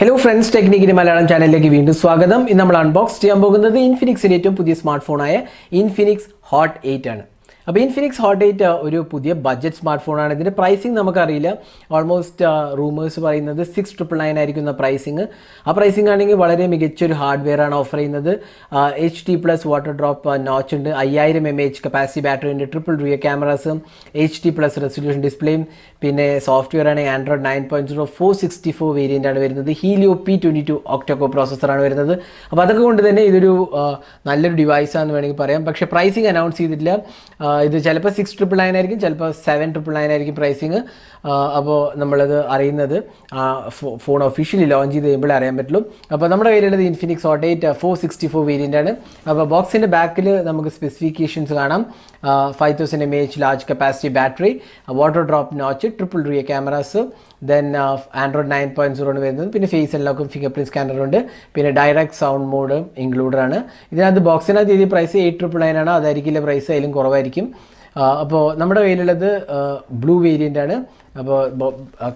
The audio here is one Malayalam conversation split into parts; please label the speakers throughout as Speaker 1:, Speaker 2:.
Speaker 1: Hello friends, Technique Malayalam channel like വീണ്ടും സ്വാഗതം. ഇന്ന് നമ്മൾ അൺബോക്സ് ചെയ്യാൻ പോകുന്നത് ഇൻഫിനിക്സിന്റെ ഏറ്റവും പുതിയ സ്മാർട്ട് ഫോണായ ഇൻഫിനിക്സ് ഹോട്ട് 8 ആണ്. അപ്പോൾ ഇൻഫിനിക്സ് ഹോട്ട് 8 ഒരു പുതിയ ബഡ്ജറ്റ് സ്മാർട്ട് ഫോണാണ്. ഇതിന്റെ പ്രൈസിംഗ് നമുക്കറിയില്ല. ഓൾമോസ്റ്റ് റൂമേഴ്സ് പറയുന്നത് 6999 ആയിരിക്കും പ്രൈസിംഗ്. ആ പ്രൈസിംഗ് ആണെങ്കിൽ വളരെ മികച്ചൊരു ഹാർഡ്വെയർ ആണ് ഓഫർ ചെയ്യുന്നത്. HD+ വാട്ടർ ഡ്രോപ്പ് നോച്ച് ഉണ്ട്, 5000 mAh കപ്പാസിറ്റി ബാറ്ററി ഉണ്ട്, triple rear cameras, HD+ resolution ഡിസ്പ്ലേയും, പിന്നെ സോഫ്റ്റ്വെയർ ആണ് ആൻഡ്രോയിഡ് 9.0 464 വേരിയൻ്റ് ആണ് വരുന്നത്. ഹീലിയോ P22 ഒക്ടോകോ പ്രോസസ്സറാണ് വരുന്നത്. അപ്പോൾ അതൊക്കെ കൊണ്ട് തന്നെ ഇതൊരു നല്ലൊരു ഡിവൈസാണെന്ന് വേണമെങ്കിൽ പറയാം. പക്ഷേ പ്രൈസിംഗ് അനൗൺസ് ചെയ്തിട്ടില്ല. ഇത് ചിലപ്പോൾ 6999 ആയിരിക്കും, ചിലപ്പോൾ 7999 ആയിരിക്കും പ്രൈസിങ്. അപ്പോൾ നമ്മളത് അറിയുന്നത് ഫോൺ ഒഫീഷ്യലി ലോഞ്ച് ചെയ്ത് കഴിയുമ്പോൾ അറിയാൻ പറ്റുള്ളൂ. അപ്പോൾ നമ്മുടെ കയ്യിലുള്ളത് ഇൻഫിനിക്സ് ഹോട്ട് 8 464 വേരിയൻ്റ് ആണ്. അപ്പോൾ ബോക്സിൻ്റെ ബാക്കിൽ നമുക്ക് സ്പെസിഫിക്കേഷൻസ് കാണാം. 5000 mAh large capacity battery, water drop notch, triple rear cameras, then Android 9.0 ആണ് വരുന്നത്. പിന്നെ ഫേസ് അൺലോക്കും ഫിംഗർ പ്രിന്റ് സ്കാനറുണ്ട്. പിന്നെ ഡയറക്റ്റ് സൗണ്ട് മോഡ് ഇൻക്ലൂഡഡ് ആണ്. ഇതിനകത്ത് ബോക്സിനകത്ത് എഴുതിയ പ്രൈസ് 8999 ആണ്. അതായിരിക്കില്ല പ്രൈസ്, അതിലും കുറവായിരിക്കും. അപ്പോൾ നമ്മുടെ കയ്യിലുള്ളത് ബ്ലൂ വേരിയൻ്റ് ആണ്. അപ്പോൾ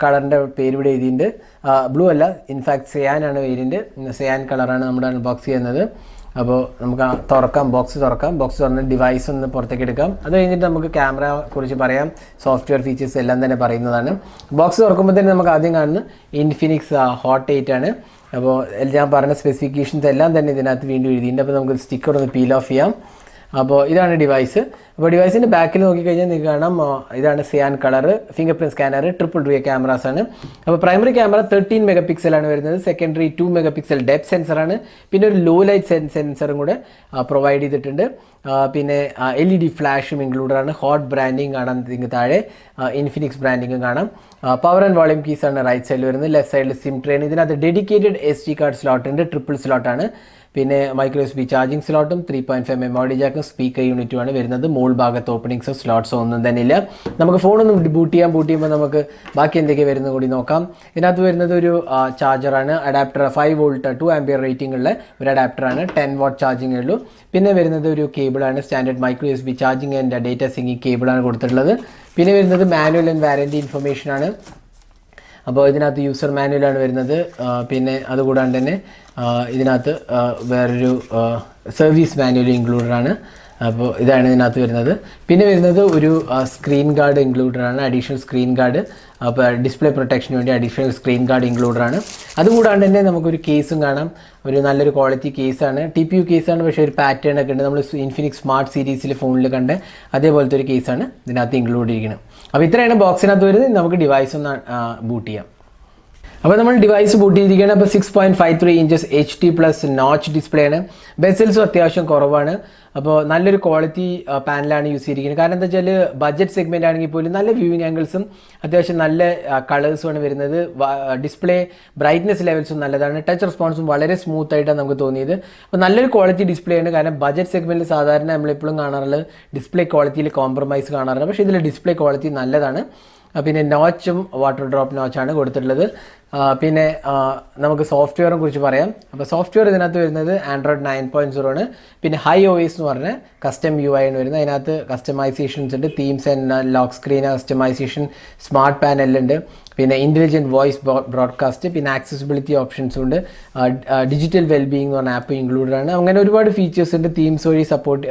Speaker 1: കളറിൻ്റെ പേര് ഇവിടെ എഴുതിയിട്ടുണ്ട്. ബ്ലൂ അല്ല, ഇൻഫാക്ട് സെയാനാണ് വേരിയൻറ്റ്. സെയാൻ കളറാണ് നമ്മുടെ അൺബോക്സ് ചെയ്യുന്നത്. അപ്പോൾ നമുക്ക് ബോക്സ് തുറന്ന് ഡിവൈസ് ഒന്ന് പുറത്തേക്ക് എടുക്കാം. അത് കഴിഞ്ഞിട്ട് നമുക്ക് ക്യാമറ കുറിച്ച് പറയാം, സോഫ്റ്റ്വെയർ ഫീച്ചേഴ്സ് എല്ലാം തന്നെ പറയുന്നതാണ്. ബോക്സ് തുറക്കുമ്പോൾ തന്നെ നമുക്ക് ആദ്യം കാണുന്നത് ഇൻഫിനിക്സ് ഹോട്ട് 8 ആണ്. അപ്പോൾ ഞാൻ പറഞ്ഞ സ്പെസിഫിക്കേഷൻസ് എല്ലാം തന്നെ ഇതിനകത്ത് വീണ്ടും എഴുതിയിട്ടുണ്ട്. അപ്പോൾ നമുക്ക് സ്റ്റിക്കർ ഒന്ന് പീൽ ഓഫ് ചെയ്യാം. അപ്പോൾ ഇതാണ് ഡിവൈസ്. അപ്പോൾ ഡിവൈസിൻ്റെ ബാക്കിൽ നോക്കിക്കഴിഞ്ഞാൽ നിങ്ങൾക്ക് കാണാം, ഇതാണ് cyan colour, fingerprint scanner, triple rear cameras ആണ്. അപ്പോൾ പ്രൈമറി ക്യാമറ 13 MP ആണ് വരുന്നത്. സെക്കൻഡറി 2 MP ഡെപ്ത് സെൻസറാണ്. പിന്നെ ഒരു ലോ ലൈറ്റ് സെൻസറും കൂടെ പ്രൊവൈഡ് ചെയ്തിട്ടുണ്ട്. പിന്നെ LED ഫ്ലാഷും ഇൻക്ലൂഡഡ് ആണ്. ഹോട്ട് ബ്രാൻഡിങ് കാണാം നിങ്ങൾക്ക് താഴെ, ഇൻഫിനിക്സ് ബ്രാൻഡിങ്ങും കാണാം. പവർ ആൻഡ് വോളിയം കീസാണ് റൈറ്റ് സൈഡിൽ വരുന്നത്. ലെഫ്റ്റ് സൈഡിൽ സിം ട്രെയിൻ. ഇതിനകത്ത് ഡെഡിക്കേറ്റഡ് SD കാർഡ് സ്ലോട്ട് ഉണ്ട്, ട്രിപ്പിൾ സ്ലോട്ടാണ്. പിന്നെ മൈക്രോ USB ചാർജിങ് സ്ലോട്ടും 3.5 മെമ്മറി ജാക്കും സ്പീക്കർ യൂണിറ്റുമാണ് വരുന്നത്. മോൾ ഭാഗത്ത് ഓപ്പണിങ്സോ സ്ലോട്ട്സോ ഒന്നും തന്നെ ഇല്ല. നമുക്ക് ഫോണൊന്നും ബൂട്ട് ചെയ്യുമ്പോൾ നമുക്ക് ബാക്കി എന്തൊക്കെ വരുന്നത് കൂടി നോക്കാം. ഇതിനകത്ത് വരുന്നത് ഒരു ചാർജറാണ്, അഡാപ്റ്റർ 5 വോൾട്ട് 2 ആംപിയർ റേറ്റിംഗ് ഉള്ള ഒരു അഡാപ്റ്ററാണ്. 10 വാട്ട് ചാർജിങ് ഉള്ളൂ. പിന്നെ വരുന്നത് ഒരു കേബിളാണ്, standard micro USB charging and data syncing കേബിളാണ് കൊടുത്തിട്ടുള്ളത്. പിന്നെ വരുന്നത് മാനുവൽ ആൻഡ് വാറൻറ്റി ഇൻഫർമേഷനാണ്. അപ്പോൾ ഇതിനകത്ത് യൂസർ മാനുവലാണ് വരുന്നത്. പിന്നെ അതുകൂടാണ്ട് തന്നെ ഇതിനകത്ത് വേറൊരു സർവീസ് മാനുവൽ ഇൻക്ലൂഡഡ് ആണ്. അപ്പോൾ ഇതാണ് ഇതിനകത്ത് വരുന്നത്. പിന്നെ വരുന്നത് ഒരു സ്ക്രീൻ ഗാർഡ് ഇൻക്ലൂഡഡ് ആണ്, അഡീഷണൽ സ്ക്രീൻ ഗാർഡ്. അപ്പോൾ ഡിസ്പ്ലേ പ്രൊട്ടക്ഷന് വേണ്ടി അഡീഷണൽ സ്ക്രീൻ ഗാർഡ് ഇൻക്ലൂഡഡ് ആണ്. അതുകൂടാണ്ട് തന്നെ നമുക്കൊരു കേസും കാണാം. ഒരു നല്ലൊരു ക്വാളിറ്റി കേസാണ്, TPU കേസാണ്. പക്ഷേ ഒരു പാറ്റേൺ ഒക്കെ ഉണ്ട്, നമ്മൾ ഇൻഫിനിക്സ് സ്മാർട്ട് സീരീസിൽ ഫോണിൽ കണ്ട് അതേപോലത്തെ ഒരു കേസാണ് ഇതിനകത്ത് ഇൻക്ലൂഡ് ചെയ്തിരിക്കുന്നത്. അപ്പോൾ ഇത്രയാണ് ബോക്സിനകത്ത് വരുന്നത്. നമുക്ക് ഡിവൈസ് ഒന്ന് ബൂട്ട് ചെയ്യാം. അപ്പോൾ നമ്മൾ ഡിവൈസ് ബൂട്ട് ചെയ്തിരിക്കുകയാണ്. അപ്പോൾ 6.53 ഇഞ്ചസ് HD+ നോച്ച് ഡിസ്പ്ലേ ആണ്. ബെസൽസും അത്യാവശ്യം കുറവാണ്. അപ്പോൾ നല്ലൊരു ക്വാളിറ്റി പാനലാണ് യൂസ് ചെയ്തിരിക്കുന്നത്. കാരണം എന്താ വെച്ചാൽ ബഡ്ജറ്റ് സെഗ്മെൻ്റ് ആണെങ്കിൽ പോലും നല്ല വ്യൂവിങ് ആംഗിൾസും അത്യാവശ്യം നല്ല കളേഴ്സുമാണ് വരുന്നത്. ഡിസ്പ്ലേ ബ്രൈറ്റ്നസ് ലെവൽസും നല്ലതാണ്. ടച്ച് റെസ്പോൺസും വളരെ സ്മൂത്ത് ആയിട്ടാണ് നമുക്ക് തോന്നിയത്. അപ്പോൾ നല്ലൊരു ക്വാളിറ്റി ഡിസ്പ്ലേ ആണ്. കാരണം ബഡ്ജറ്റ് സെഗ്മെൻറ്റിൽ സാധാരണ നമ്മളെപ്പോഴും കാണാറുള്ളത് ഡിസ്പ്ലേ ക്വാളിറ്റിയിൽ കോംപ്രമൈസ് കാണാറുണ്ട്. പക്ഷേ ഇതിൽ ഡിസ്പ്ലേ ക്വാളിറ്റി നല്ലതാണ്. പിന്നെ നോച്ചും വാട്ടർ ഡ്രോപ്പ് നോച്ചാണ് കൊടുത്തിട്ടുള്ളത്. പിന്നെ നമുക്ക് സോഫ്റ്റ്വെയറിനെ കുറിച്ച് പറയാം. അപ്പോൾ സോഫ്റ്റ്വെയർ ഇതിനകത്ത് വരുന്നത് ആൻഡ്രോയിഡ് 9.0 ആണ്. പിന്നെ ഹൈ OS എന്ന് പറഞ്ഞ കസ്റ്റം UI ആണ് വരുന്നത്. അതിനകത്ത് കസ്റ്റമൈസേഷൻസ് ഉണ്ട്, themes and lock screen customisation, smart പാനലുണ്ട്, പിന്നെ ഇൻ്റലിജൻറ്റ് വോയിസ് ബ്രോഡ്കാസ്റ്റ്, പിന്നെ ആക്സസിബിലിറ്റി ഓപ്ഷൻസും ഉണ്ട്. ഡിജിറ്റൽ വെൽബീയിങ് എന്ന് പറഞ്ഞ ആപ്പ് ഇൻക്ലൂഡഡ് ആണ്. അങ്ങനെ ഒരുപാട് ഫീച്ചേഴ്സ് ഉണ്ട്. തീംസ് വഴി സപ്പോർട്ട്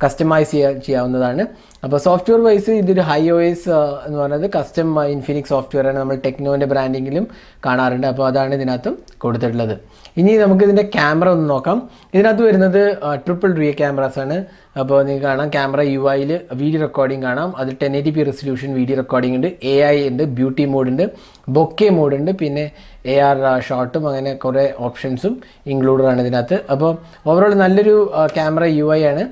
Speaker 1: കസ്റ്റമൈസ് ചെയ്യാവുന്നതാണ്. അപ്പോൾ സോഫ്റ്റ്വെയർ വൈസ് ഇതൊരു ഹൈ OS എന്ന് പറയുന്നത് കസ്റ്റം ഇൻഫിനിക്സ് സോഫ്റ്റ്വെയർ ആണ്. നമ്മൾ ടെക്നോൻ്റെ ബ്രാൻഡിങ്ങിലും കാണാറുണ്ട്. അപ്പോൾ അതാണ് ഇതിനകത്തും കൊടുത്തിട്ടുള്ളത്. ഇനി നമുക്ക് ഇതിൻ്റെ ക്യാമറ ഒന്ന് നോക്കാം. ഇതിനകത്ത് വരുന്നത് ട്രിപ്പിൾ റിയർ ക്യാമറാസ് ആണ്. അപ്പോൾ നിങ്ങൾക്ക് കാണാം ക്യാമറ UIയിൽ വീഡിയോ റെക്കോർഡിംഗ് കാണാം. അത് 1080p റെസൊല്യൂഷൻ വീഡിയോ റെക്കോർഡിംഗ് ഉണ്ട്, AI ഉണ്ട്, ബ്യൂട്ടി മോഡ് ഉണ്ട്, ബൊക്കെ മോഡ് ഉണ്ട്, പിന്നെ AR ഷോട്ടും അങ്ങനെ കുറേ ഓപ്ഷൻസും ഇൻക്ലൂഡഡ് ആണ് ഇതിനകത്ത്. അപ്പോൾ ഓവറോൾ നല്ലൊരു ക്യാമറ UI ആണ്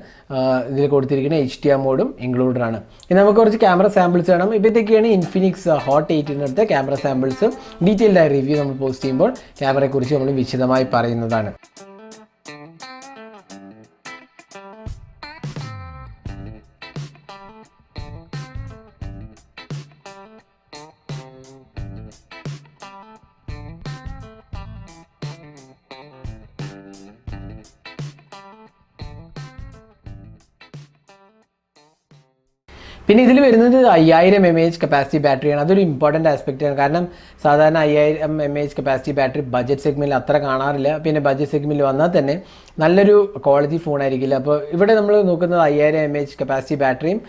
Speaker 1: ഇതിൽ കൊടുത്തിരിക്കുന്ന. HDR മോഡും ഇൻക്ലൂഡഡ് ആണ്. ഇനി നമുക്ക് കുറച്ച് ക്യാമറ സാമ്പിൾസ് കാണാം. ഇപ്പോഴത്തേക്കാണ് ഇൻഫിനിക്സ് ഹോട്ട് 8-നടുത്ത ക്യാമറ സാമ്പിൾസ്. ഡീറ്റെയിൽഡ് ആയ റിവ്യൂ നമ്മൾ പോസ്റ്റ് ചെയ്യുമ്പോൾ ക്യാമറയെക്കുറിച്ച് നമ്മൾ വിശദമായി പറയുന്നതാണ്. പിന്നെ ഇതിൽ വരുന്നത് 5000 mAh കപ്പാസിറ്റി ബാറ്ററിയാണ്. അതൊരു ഇമ്പോർട്ടൻ്റ് ആസ്പെക്റ്റാണ്. കാരണം സാധാരണ 5000 mAh കപ്പാസിറ്റി ബാറ്ററി ബഡ്ജറ്റ് സെഗ്മെൻറ്റിൽ അത്ര കാണാറില്ല. പിന്നെ ബഡ്ജറ്റ് സെഗ്മെൻറ്റിൽ വന്നാൽ തന്നെ നല്ലൊരു ക്വാളിറ്റി ഫോൺ ആയിരിക്കില്ല. അപ്പോൾ ഇവിടെ നമ്മൾ നോക്കുന്നത് 5000 mAh കപ്പാസിറ്റി ബാറ്ററിയും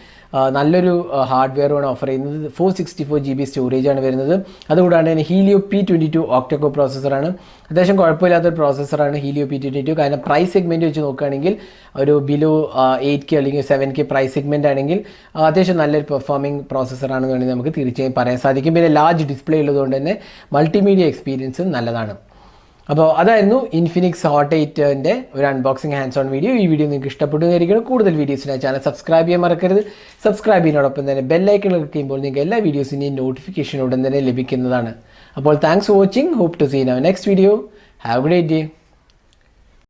Speaker 1: നല്ലൊരു ഹാർഡ്വെയറുമാണ് ഓഫർ ചെയ്യുന്നത്. 464 GB സ്റ്റോറേജാണ് വരുന്നത്. അതുകൂടാണ്ട് തന്നെ ഹീലിയോ P22 ഒക്ടകോ പ്രോസസ്സറാണ്. അത്യാവശ്യം കുഴപ്പമില്ലാത്തൊരു പ്രോസസ്സറാണ് ഹീലിയോ P22. കാരണം പ്രൈസ് സെഗ്മെൻറ്റ് വെച്ച് നോക്കുകയാണെങ്കിൽ ഒരു ബിലോ 8K അല്ലെങ്കിൽ 7K പ്രൈസ് സെഗ്മെൻറ്റ് ആണെങ്കിൽ അത്യാവശ്യം നല്ലൊരു പെർഫോമിംഗ് പ്രോസസ്സറാണെന്ന് വേണമെങ്കിൽ നമുക്ക് തീർച്ചയായും പറയാൻ സാധിക്കും. പിന്നെ ലാർജ് ഡിസ്പ്ലേ ഉള്ളതുകൊണ്ട് തന്നെ മൾട്ടിമീഡിയ എക്സ്പീരിയൻസും നല്ലതാണ്. അപ്പോൾ അതായിരുന്നു ഇൻഫിനിക്സ് ഹോട്ട് 8ൻ്റെ ഒരു അൺബോക്സിംഗ് ഹാൻഡ്സ് ഓൺ വീഡിയോ. ഈ വീഡിയോ നിങ്ങൾക്ക് ഇഷ്ടപ്പെടുന്നതായിരിക്കണം. കൂടുതൽ വീഡിയോസിനായി ചാനൽ സബ്സ്ക്രൈബ് ചെയ്യാൻ മറക്കരുത്. സബ്സ്ക്രൈബ് ചെയ്യുന്നതോടൊപ്പം തന്നെ ബെല്ലൈക്കൺ ക്ലിക്ക് ചെയ്യുമ്പോൾ നിങ്ങൾക്ക് എല്ലാ വീഡിയോസിൻ്റെയും നോട്ടിഫിക്കേഷൻ ഉടൻ തന്നെ ലഭിക്കുന്നതാണ്. അപ്പോൾ thanks for watching. Hope to see in our next video. Have a great day.